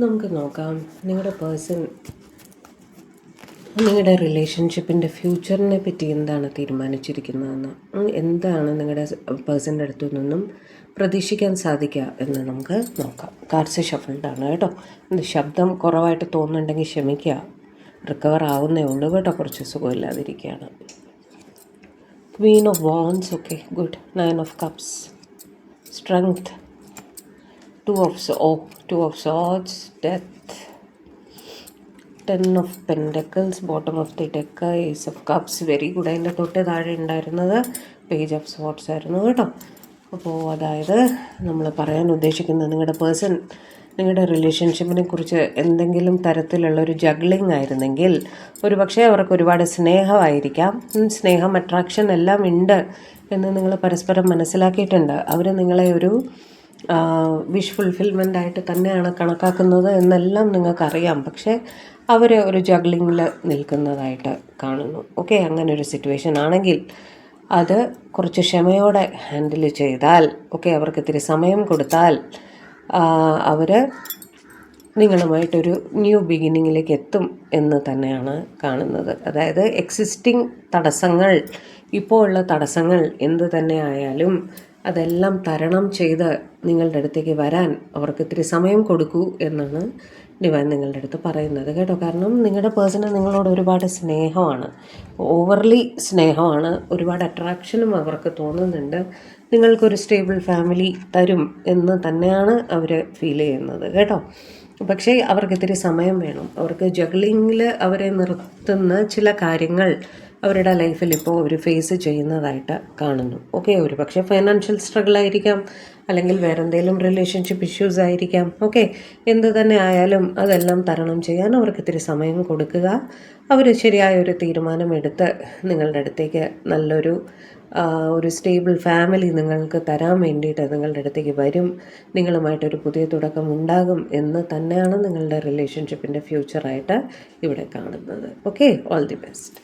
നമുക്ക് നോക്കാം നിങ്ങളുടെ പേഴ്സൺ നിങ്ങളുടെ റിലേഷൻഷിപ്പിൻ്റെ ഫ്യൂച്ചറിനെ പറ്റി എന്താണ് തീരുമാനിച്ചിരിക്കുന്നതെന്ന്, എന്താണ് നിങ്ങളുടെ പേഴ്സൻ്റെ അടുത്തു നിന്നും പ്രതീക്ഷിക്കാൻ സാധിക്കുക എന്ന് നമുക്ക് നോക്കാം. കാർഡ്സ് ഷഫിൾഡാണ് കേട്ടോ. ശബ്ദം കുറവായിട്ട് തോന്നുന്നുണ്ടെങ്കിൽ ക്ഷമിക്കുക, റിക്കവർ ആവുന്നേ ഉള്ളൂ കേട്ടോ, കുറച്ച് സുഖമില്ലാതിരിക്കുകയാണ്. Queen of wands, okay good. 9 of cups, strength, 2 of swords, death, 10 of pentacles, bottom of the deck, ace of cups, very good. അതിൻ്റെ തൊട്ട് താഴെ ഉണ്ടായിരുന്നത് പേജ് ഓഫ് സ്വാർഡ്സ് ആയിരുന്നു കേട്ടോ. അപ്പോൾ അതായത് നമ്മൾ പറയാൻ ഉദ്ദേശിക്കുന്നത് നിങ്ങളുടെ പേഴ്സൺ നിങ്ങളുടെ റിലേഷൻഷിപ്പിനെ കുറിച്ച് എന്തെങ്കിലും തരത്തിലുള്ളൊരു ജഗ്ലിംഗ് ആയിരുന്നെങ്കിൽ ഒരു പക്ഷേ അവർക്ക് ഒരുപാട് സ്നേഹമായിരിക്കാം. സ്നേഹം, അട്രാക്ഷൻ എല്ലാം ഉണ്ട് എന്ന് നിങ്ങൾ പരസ്പരം മനസ്സിലാക്കിയിട്ടുണ്ട്. അവർ നിങ്ങളെ ഒരു വിഷ് ഫുൾഫിൽമെൻ്റ് ആയിട്ട് തന്നെയാണ് കണക്കാക്കുന്നത് എന്നെല്ലാം നിങ്ങൾക്കറിയാം. പക്ഷേ അവർ ഒരു ജഗ്ലിങ്ങിൽ നിൽക്കുന്നതായിട്ട് കാണുന്നു. ഓക്കെ, അങ്ങനെ ഒരു സിറ്റുവേഷൻ ആണെങ്കിൽ അത് കുറച്ച് ക്ഷമയോടെ ഹാൻഡിൽ ചെയ്താൽ, ഓക്കെ, അവർക്ക് ഇത്തിരി സമയം കൊടുത്താൽ അവർ നിങ്ങളുമായിട്ടൊരു ന്യൂ ബിഗിനിങ്ങിലേക്ക് എത്തും എന്ന് തന്നെയാണ് കാണുന്നത്. അതായത് എക്സിസ്റ്റിംഗ് തടസ്സങ്ങൾ, ഇപ്പോൾ ഉള്ള തടസ്സങ്ങൾ എന്ത് തന്നെ ആയാലും അതെല്ലാം തരണം ചെയ്ത് നിങ്ങളുടെ അടുത്തേക്ക് വരാൻ അവർക്ക് ഇത്തിരി സമയം കൊടുക്കൂ എന്നാണ് ഡിവൈൻ നിങ്ങളുടെ അടുത്ത് പറയുന്നത് കേട്ടോ. കാരണം നിങ്ങളുടെ പേഴ്സണ് നിങ്ങളോട് ഒരുപാട് സ്നേഹമാണ്, ഓവർലി സ്നേഹമാണ്, ഒരുപാട് അട്രാക്ഷനും അവർക്ക് തോന്നുന്നുണ്ട്. നിങ്ങൾക്കൊരു സ്റ്റേബിൾ ഫാമിലി തരും എന്ന് തന്നെയാണ് അവർ ഫീൽ ചെയ്യുന്നത് കേട്ടോ. പക്ഷേ അവർക്ക് ഇത്തിരി സമയം വേണം. അവർക്ക് ജഗ്ലിങ്ങിൽ അവരെ നിർത്തുന്ന ചില കാര്യങ്ങൾ അവരുടെ ലൈഫിൽ ഇപ്പോൾ അവർ ഫേസ് ചെയ്യുന്നതായിട്ട് കാണുന്നു. ഓക്കെ, ഒരു പക്ഷേ ഫൈനാൻഷ്യൽ സ്ട്രഗിൾ ആയിരിക്കാം, അല്ലെങ്കിൽ വേറെ എന്തെങ്കിലും റിലേഷൻഷിപ്പ് ഇഷ്യൂസ് ആയിരിക്കാം. ഓക്കെ, എന്ത് തന്നെ ആയാലും അതെല്ലാം തരണം ചെയ്യാൻ അവർക്ക് ഇത്തിരി സമയം കൊടുക്കുക. അവർ ശരിയായ ഒരു തീരുമാനമെടുത്ത് നിങ്ങളുടെ അടുത്തേക്ക് നല്ലൊരു ഒരു സ്റ്റേബിൾ ഫാമിലി നിങ്ങൾക്ക് തരാൻ വേണ്ടിയിട്ട് നിങ്ങളുടെ അടുത്തേക്ക് വരും. നിങ്ങളുമായിട്ടൊരു പുതിയ തുടക്കം ഉണ്ടാകും എന്ന് തന്നെയാണ് നിങ്ങളുടെ റിലേഷൻഷിപ്പിൻ്റെ ഫ്യൂച്ചറായിട്ട് ഇവിടെ കാണുന്നത്. Okay, all the best.